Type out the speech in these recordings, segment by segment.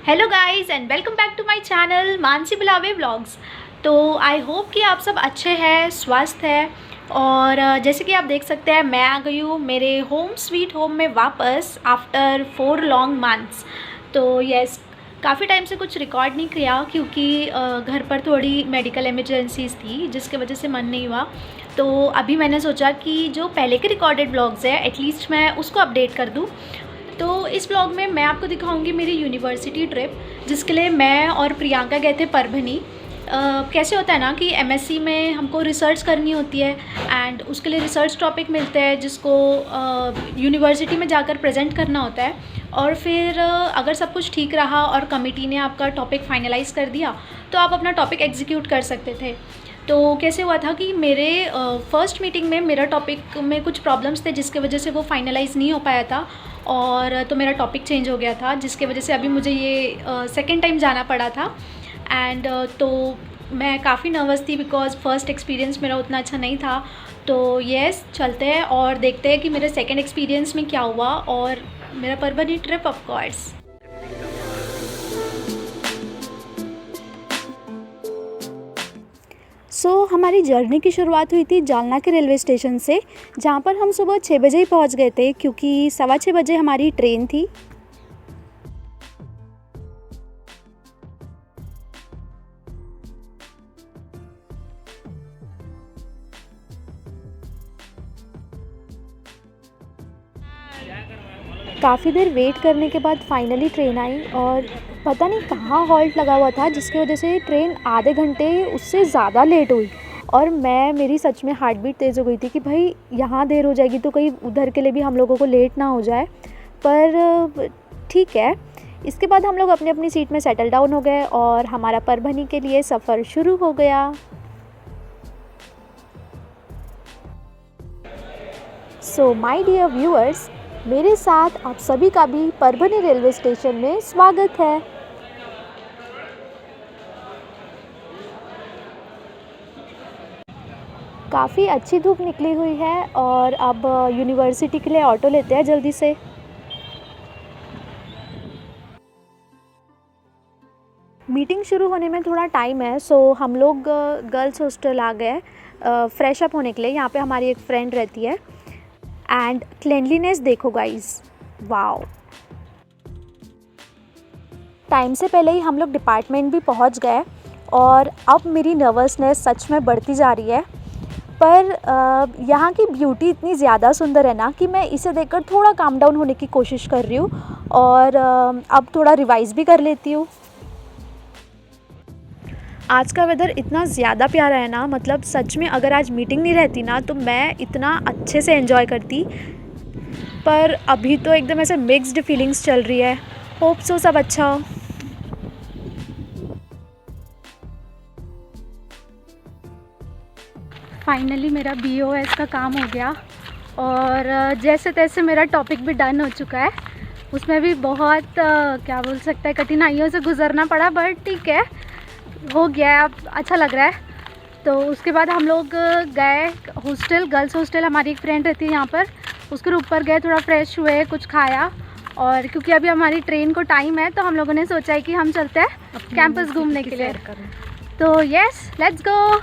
Hello guys and welcome back to my channel Mansi Bulawe vlogs. तो I hope कि आप सब अच्छे हैं, स्वस्थ हैं। और जैसे कि आप देख सकते हैं मैं आ गई हूँ मेरे होम स्वीट होम में वापस आफ्टर 4 लॉन्ग मंथ्स। तो यस, काफ़ी टाइम से कुछ रिकॉर्ड नहीं किया क्योंकि घर पर थोड़ी मेडिकल इमरजेंसीज थी जिसके वजह से मन नहीं हुआ। तो अभी मैंने सोचा कि जो पहले के रिकॉर्डेड व्लॉग्स हैं एटलीस्ट मैं उसको अपडेट कर दूँ। तो इस ब्लॉग में मैं आपको दिखाऊंगी मेरी यूनिवर्सिटी ट्रिप जिसके लिए मैं और प्रियंका गए थे परभनी। कैसे होता है ना कि एमएससी में हमको रिसर्च करनी होती है एंड उसके लिए रिसर्च टॉपिक मिलते हैं जिसको यूनिवर्सिटी में जाकर प्रेजेंट करना होता है। और फिर अगर सब कुछ ठीक रहा और कमिटी ने आपका टॉपिक फाइनलाइज़ कर दिया तो आप अपना टॉपिक एग्जीक्यूट कर सकते थे। तो कैसे हुआ था कि मेरे फर्स्ट मीटिंग में मेरा टॉपिक में कुछ प्रॉब्लम्स थे जिसके वजह से वो फाइनलाइज़ नहीं हो पाया था और तो मेरा टॉपिक चेंज हो गया था जिसके वजह से अभी मुझे ये सेकेंड टाइम जाना पड़ा था। एंड तो मैं काफ़ी नर्वस थी बिकॉज़ फ़र्स्ट एक्सपीरियंस मेरा उतना अच्छा नहीं था। तो यस, चलते हैं और देखते हैं कि मेरे सेकेंड एक्सपीरियंस में क्या हुआ और मेरा परभनी ट्रिप ऑफ कोर्स। हमारी जर्नी की शुरुआत हुई थी जालना के रेलवे स्टेशन से, जहाँ पर हम सुबह 6 बजे ही पहुँच गए थे क्योंकि 6:15 बजे हमारी ट्रेन थी। काफ़ी देर वेट करने के बाद फाइनली ट्रेन आई और पता नहीं कहाँ हॉल्ट लगा हुआ था जिसकी वजह से ट्रेन आधे घंटे उससे ज़्यादा लेट हुई। और मेरी सच में हार्ट बीट तेज़ हो गई थी कि भाई यहाँ देर हो जाएगी तो कहीं उधर के लिए भी हम लोगों को लेट ना हो जाए। पर ठीक है, इसके बाद हम लोग अपनी अपनी सीट में सेटल डाउन हो गए और हमारा परभनी के लिए सफ़र शुरू हो गया। सो माय डियर व्यूअर्स, मेरे साथ आप सभी का भी परभनी रेलवे स्टेशन में स्वागत है। काफ़ी अच्छी धूप निकली हुई है और अब यूनिवर्सिटी के लिए ऑटो लेते हैं जल्दी से। मीटिंग शुरू होने में थोड़ा टाइम है, सो हम लोग गर्ल्स हॉस्टल आ गए फ्रेश अप होने के लिए। यहाँ पे हमारी एक फ्रेंड रहती है। एंड क्लेनलीनेस देखो गाइस, वाओ। टाइम से पहले ही हम लोग डिपार्टमेंट भी पहुंच गए और अब मेरी नर्वसनेस सच में बढ़ती जा रही है। पर यहाँ की ब्यूटी इतनी ज़्यादा सुंदर है ना कि मैं इसे देखकर थोड़ा काम डाउन होने की कोशिश कर रही हूँ और अब थोड़ा रिवाइज़ भी कर लेती हूँ। आज का वेदर इतना ज़्यादा प्यारा है ना, मतलब सच में अगर आज मीटिंग नहीं रहती ना तो मैं इतना अच्छे से एंजॉय करती। पर अभी तो एकदम ऐसे मिक्स्ड फीलिंग्स चल रही है। होप सो सब अच्छा हो। फाइनली मेरा BOS का काम हो गया और जैसे तैसे मेरा टॉपिक भी डन हो चुका है। उसमें भी बहुत क्या बोल सकते हैं, कठिनाइयों से गुजरना पड़ा, बट ठीक है, हो गया है, अब अच्छा लग रहा है। तो उसके बाद हम लोग गए हॉस्टल, गर्ल्स हॉस्टल। हमारी एक फ्रेंड रहती है यहाँ पर, उसके ऊपर गए, थोड़ा फ्रेश हुए, कुछ खाया। और क्योंकि अभी हमारी ट्रेन को टाइम है तो हम लोगों ने सोचा है कि हम चलते हैं कैंपस घूमने के लिए। तो यस, लेट्स गो।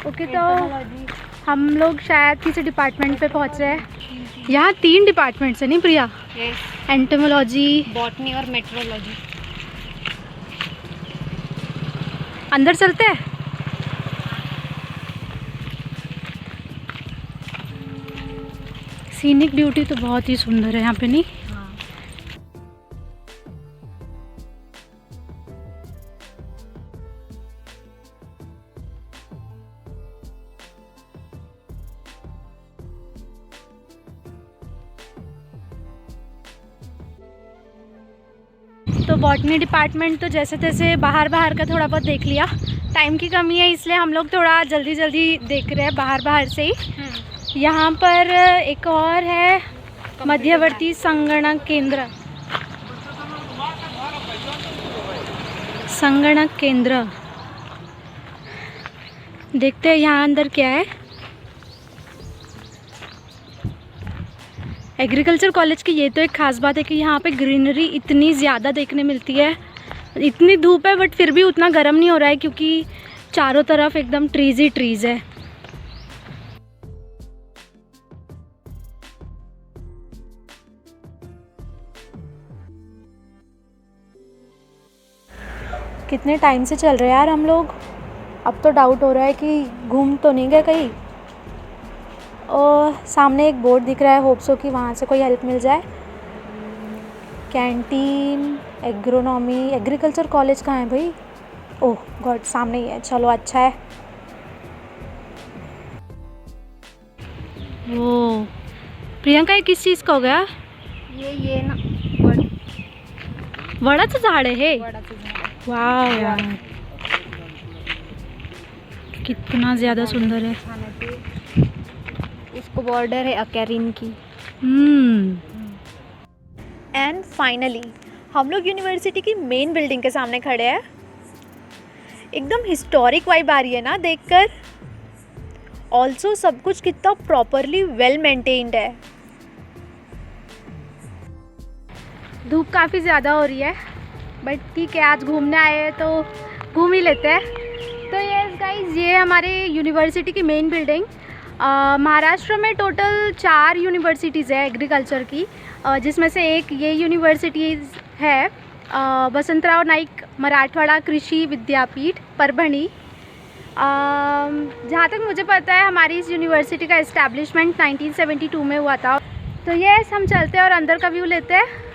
ओके, तो हम लोग शायद किसी डिपार्टमेंट पे पहुँच रहे हैं। यहाँ 3 डिपार्टमेंट्स है नहीं प्रिया? एंटोमोलॉजी, बॉटनी और मेट्रोलॉजी। अंदर चलते हैं। सीनिक ब्यूटी तो बहुत ही सुंदर है यहाँ पे, नहीं? तो बॉटनी डिपार्टमेंट तो जैसे तैसे बाहर का थोड़ा बहुत देख लिया। टाइम की कमी है इसलिए हम लोग थोड़ा जल्दी देख रहे हैं बाहर से ही। यहाँ पर एक और है मध्यवर्ती संगणक केंद्र। देखते हैं यहाँ अंदर क्या है। एग्रीकल्चर कॉलेज की ये तो एक ख़ास बात है कि यहाँ पे ग्रीनरी इतनी ज़्यादा देखने मिलती है। इतनी धूप है बट फिर भी उतना गर्म नहीं हो रहा है क्योंकि चारों तरफ एकदम ट्रीज़ ही ट्रीज़ है। कितने टाइम से चल रहे हैं यार हम लोग, अब तो डाउट हो रहा है कि घूम तो नहीं गए कहीं। और सामने एक बोर्ड दिख रहा है, होप सो कि वहाँ से कोई हेल्प मिल जाए। कैंटीन, एग्रोनॉमी, एग्रीकल्चर कॉलेज कहाँ है भाई? ओह गॉड, सामने ही है। चलो अच्छा है। वो प्रियंका ये किस चीज़ का हो गया? ये ना वड़ाचं झाड है। वाह यार, कितना ज़्यादा सुंदर है। इसको बॉर्डर है अकेरिन की। एंड फाइनली हम लोग यूनिवर्सिटी की मेन बिल्डिंग के सामने खड़े हैं। एकदम हिस्टोरिक वाइब आ रही है ना देखकर। ऑल्सो सब कुछ कितना प्रॉपरली वेल मेंटेन्ड है। धूप काफ़ी ज़्यादा हो रही है बट ठीक है, आज घूमने आए हैं तो घूम ही लेते हैं। तो यस गाइस, ये हमारे यूनिवर्सिटी की मेन बिल्डिंग। महाराष्ट्र में टोटल 4 यूनिवर्सिटीज़ है एग्रीकल्चर की, जिसमें से एक ये यूनिवर्सिटीज़ है वसंतराव नाईक मराठवाड़ा कृषि विद्यापीठ परभणी। जहाँ तक मुझे पता है हमारी इस यूनिवर्सिटी का इस्टेब्लिशमेंट 1972 में हुआ था। तो यस, हम चलते हैं और अंदर का व्यू लेते हैं।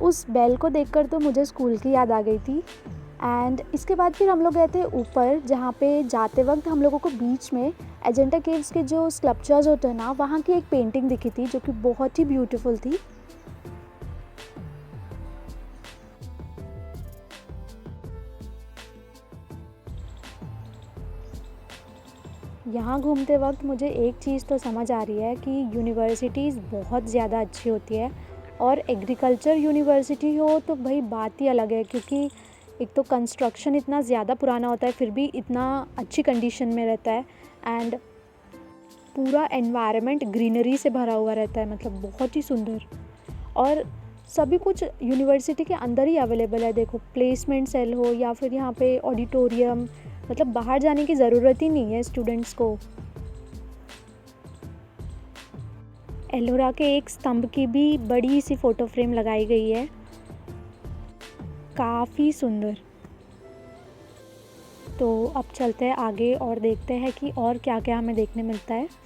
उस बेल को देखकर तो मुझे स्कूल की याद आ गई थी। एंड इसके बाद फिर हम लोग गए थे ऊपर, जहाँ पे जाते वक्त हम लोगों को बीच में अजंता केव्स के जो स्कल्पचर्स होते हैं ना, वहाँ की एक पेंटिंग दिखी थी जो कि बहुत ही ब्यूटीफुल थी। यहाँ घूमते वक्त मुझे एक चीज़ तो समझ आ रही है कि यूनिवर्सिटीज़ बहुत ज़्यादा अच्छी होती है, और एग्रीकल्चर यूनिवर्सिटी हो तो भाई बात ही अलग है, क्योंकि एक तो कंस्ट्रक्शन इतना ज़्यादा पुराना होता है फिर भी इतना अच्छी कंडीशन में रहता है। एंड पूरा एनवायरनमेंट ग्रीनरी से भरा हुआ रहता है, मतलब बहुत ही सुंदर। और सभी कुछ यूनिवर्सिटी के अंदर ही अवेलेबल है। देखो, प्लेसमेंट सेल हो या फिर यहाँ पे ऑडिटोरियम, मतलब बाहर जाने की ज़रूरत ही नहीं है स्टूडेंट्स को। एलोरा के एक स्तंभ की भी बड़ी सी फ़ोटो फ्रेम लगाई गई है, काफ़ी सुंदर। तो अब चलते हैं आगे और देखते हैं कि और क्या क्या हमें देखने मिलता है।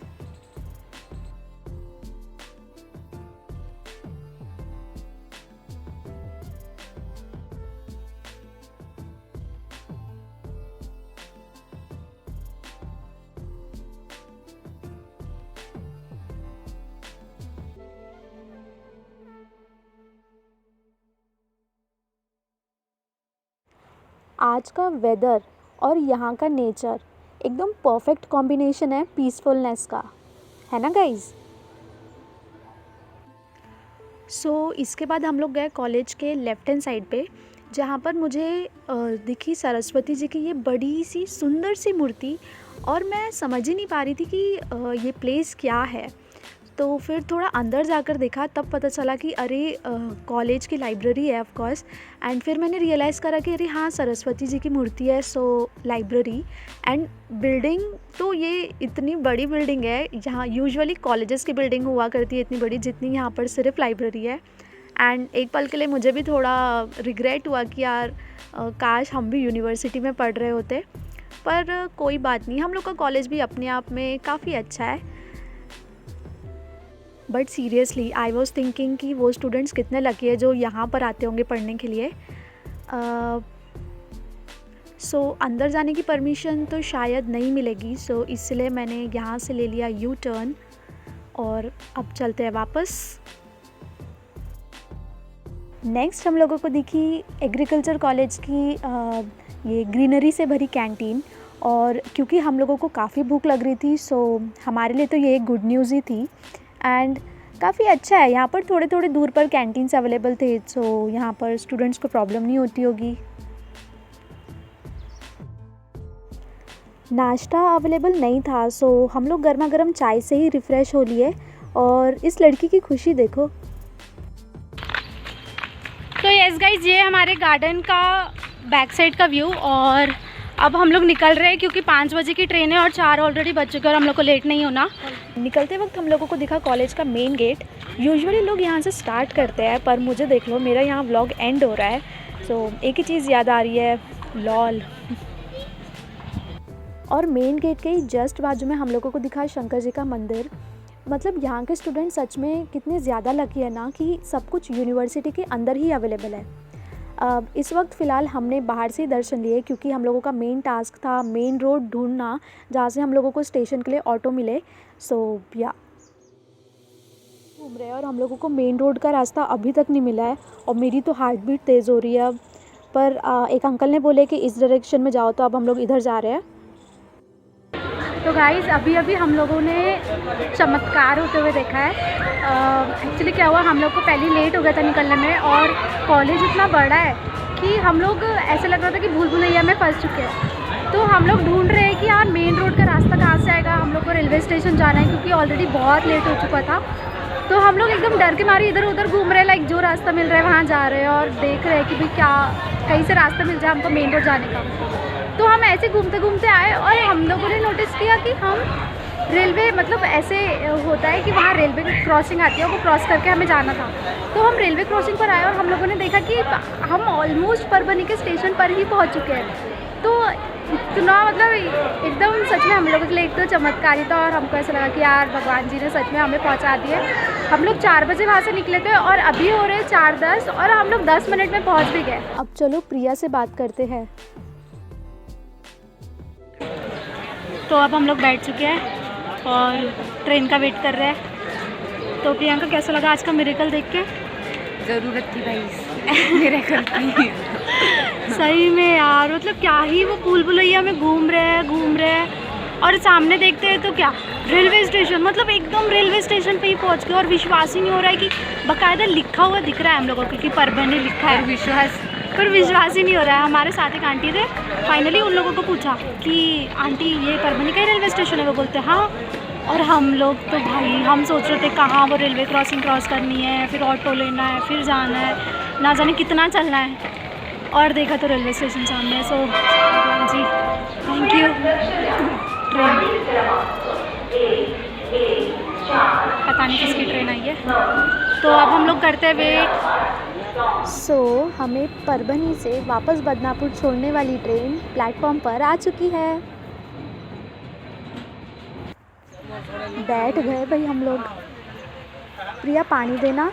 आज का वेदर और यहाँ का नेचर एकदम परफेक्ट कॉम्बिनेशन है पीसफुलनेस का, है ना गाइज़। सो इसके बाद हम लोग गए कॉलेज के लेफ्ट हैंड साइड पे, जहाँ पर मुझे दिखी सरस्वती जी की ये बड़ी सी सुंदर सी मूर्ति, और मैं समझ ही नहीं पा रही थी कि ये प्लेस क्या है। तो फिर थोड़ा अंदर जाकर देखा, तब पता चला कि अरे कॉलेज की लाइब्रेरी है ऑफ कोर्स। एंड फिर मैंने रियलाइज़ करा कि अरे हाँ, सरस्वती जी की मूर्ति है, सो लाइब्रेरी। एंड बिल्डिंग तो ये इतनी बड़ी बिल्डिंग है, जहाँ यूजुअली कॉलेजेस की बिल्डिंग हुआ करती है इतनी बड़ी, जितनी यहाँ पर सिर्फ लाइब्रेरी है। एंड एक पल के लिए मुझे भी थोड़ा रिग्रेट हुआ कि यार काश हम भी यूनिवर्सिटी में पढ़ रहे होते, पर कोई बात नहीं, हम लोग का कॉलेज भी अपने आप में काफ़ी अच्छा है। But seriously I was thinking कि वो स्टूडेंट्स कितने लकी है जो यहाँ पर आते होंगे पढ़ने के लिए। सो अंदर जाने की परमिशन तो शायद नहीं मिलेगी, सो इसलिए मैंने यहाँ से ले लिया यू टर्न और अब चलते हैं वापस। नेक्स्ट हम लोगों को दिखी एग्रीकल्चर कॉलेज की ये ग्रीनरी से भरी कैंटीन, और क्योंकि हम लोगों को काफ़ी भूख लग रही थी सो हमारे लिए तो ये एक गुड न्यूज़ ही थी। एंड काफ़ी अच्छा है, यहाँ पर थोड़े थोड़े दूर पर कैंटीन्स अवेलेबल थे, सो यहाँ पर स्टूडेंट्स को प्रॉब्लम नहीं होती होगी। नाश्ता अवेलेबल नहीं था सो हम लोग गर्मा गर्म चाय से ही रिफ़्रेश हो लिए, और इस लड़की की खुशी देखो। तो यस गाइज, ये हमारे गार्डन का बैक साइड का व्यू, और अब हम लोग निकल रहे हैं क्योंकि 5 बजे की ट्रेन है और 4 ऑलरेडी बज चुके हैं और हम लोग को लेट नहीं होना। निकलते वक्त हम लोगों को दिखा कॉलेज का मेन गेट। यूजुअली लोग यहाँ से स्टार्ट करते हैं, पर मुझे देख लो मेरा यहाँ व्लॉग एंड हो रहा है, सो एक ही चीज़ याद आ रही है, लॉल। और मेन गेट के ही जस्ट बाजू में हम लोगों को दिखा शंकर जी का मंदिर। मतलब यहाँ के स्टूडेंट सच में कितने ज़्यादा लकी है ना कि सब कुछ यूनिवर्सिटी के अंदर ही अवेलेबल है। इस वक्त फ़िलहाल हमने बाहर से ही दर्शन लिए क्योंकि हम लोगों का मेन टास्क था मेन रोड ढूंढना जहाँ से हम लोगों को स्टेशन के लिए ऑटो मिले। सो या घूम रहे हैं और हम लोगों को मेन रोड का रास्ता अभी तक नहीं मिला है, और मेरी तो हार्ट बीट तेज़ हो रही है अब। पर एक अंकल ने बोले कि इस डायरेक्शन में जाओ, तो अब हम लोग इधर जा रहे हैं। तो गाइस, अभी हम लोगों ने चमत्कार होते हुए देखा है। एक्चुअली क्या हुआ, हम लोग को पहले लेट हो गया था निकलने में, और कॉलेज इतना बड़ा है कि हम लोग ऐसे लग रहा था कि भूल भुलैया में फंस चुके हैं। तो हम लोग ढूंढ रहे हैं कि यार मेन रोड का रास्ता कहाँ से आएगा। हम लोग को रेलवे स्टेशन जाना है क्योंकि ऑलरेडी बहुत लेट हो चुका था। तो हम लोग एकदम डर के मारे इधर उधर घूम रहे हैं, लाइक जो रास्ता मिल रहा है वहाँ जा रहे हैं, और देख रहे हैं कि भाई क्या कहीं से रास्ता मिल जाए हमको मेन रोड जाने का। तो हम ऐसे घूमते घूमते आए और हम लोगों ने नोटिस किया कि हम रेलवे, मतलब ऐसे होता है कि वहाँ रेलवे क्रॉसिंग आती है, वो क्रॉस करके हमें जाना था। तो हम रेलवे क्रॉसिंग पर आए और हम लोगों ने देखा कि हम ऑलमोस्ट परभनी के स्टेशन पर ही पहुँच चुके हैं। तो इतना मतलब एकदम सच में हम लोगों के लिए एक तो चमत्कारी था, और हमको ऐसा लगा कि यार भगवान जी ने सच में हमें पहुँचा दिए। हम लोग 4 बजे वहाँ से निकले थे और अभी हो रहे 4:10 और हम लोग 10 मिनट में पहुँच भी गए। अब चलो प्रिया से बात करते हैं। तो अब हम लोग बैठ चुके हैं और ट्रेन का वेट कर रहे हैं। तो प्रियंका, कैसा लगा आज का मिरेकल देख के? ज़रूरत थी भाई मिरेकल की। सही में यार, मतलब क्या ही वो भूल भुलैया में घूम रहे हैं और सामने देखते हैं तो क्या रेलवे स्टेशन, मतलब एकदम रेलवे स्टेशन पे ही पहुंच गए। और विश्वास ही नहीं हो रहा है कि बकायदा लिखा हुआ दिख रहा है हम लोगों को कि परभनी लिखा है, पर विश्वास ही नहीं हो रहा है। हमारे साथ एक आंटी थे, फाइनली उन लोगों को पूछा कि आंटी ये परभनी का रेलवे स्टेशन है? वो बोलते हाँ। और हम लोग तो भाई हम सोच रहे थे कहाँ वो रेलवे क्रॉसिंग क्रॉस करनी है, फिर ऑटो लेना है, फिर जाना है, ना जाने कितना चलना है। और देखा तो रेलवे स्टेशन सामने। सो भगवान जी थैंक यू। ट्रेन पता नहीं किसकी ट्रेन आई है, तो अब हम लोग करते हैं वेट। सो हमें परभनी से वापस बदनापुर छोड़ने वाली ट्रेन प्लेटफॉर्म पर आ चुकी है। बैठ गए भाई हम लोग। प्रिया, पानी देना।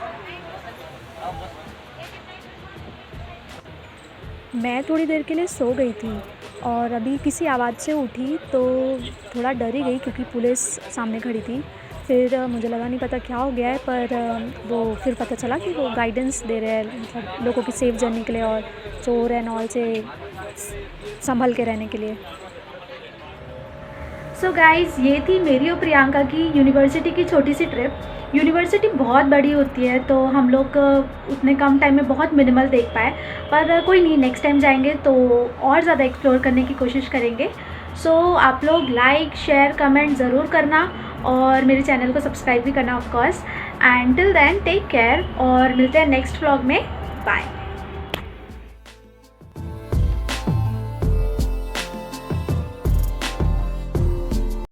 मैं थोड़ी देर के लिए सो गई थी और अभी किसी आवाज़ से उठी तो थोड़ा डर ही गई क्योंकि पुलिस सामने खड़ी थी। फिर मुझे लगा नहीं पता क्या हो गया है, पर वो फिर पता चला कि वो गाइडेंस दे रहे हैं, मतलब लोगों की सेफ जर्नी के लिए और चोर एंड ऑल से संभल के रहने के लिए। सो गाइज़, ये थी मेरी और प्रियंका की यूनिवर्सिटी की छोटी सी ट्रिप। यूनिवर्सिटी बहुत बड़ी होती है तो हम लोग उतने कम टाइम में बहुत मिनिमल देख पाए, पर कोई नहीं, नेक्स्ट टाइम जाएंगे तो और ज़्यादा एक्सप्लोर करने की कोशिश करेंगे। सो आप लोग लाइक शेयर कमेंट ज़रूर करना और मेरे चैनल को सब्सक्राइब भी करना of course. And till then take care और मिलते हैं नेक्स्ट व्लॉग में। बाय।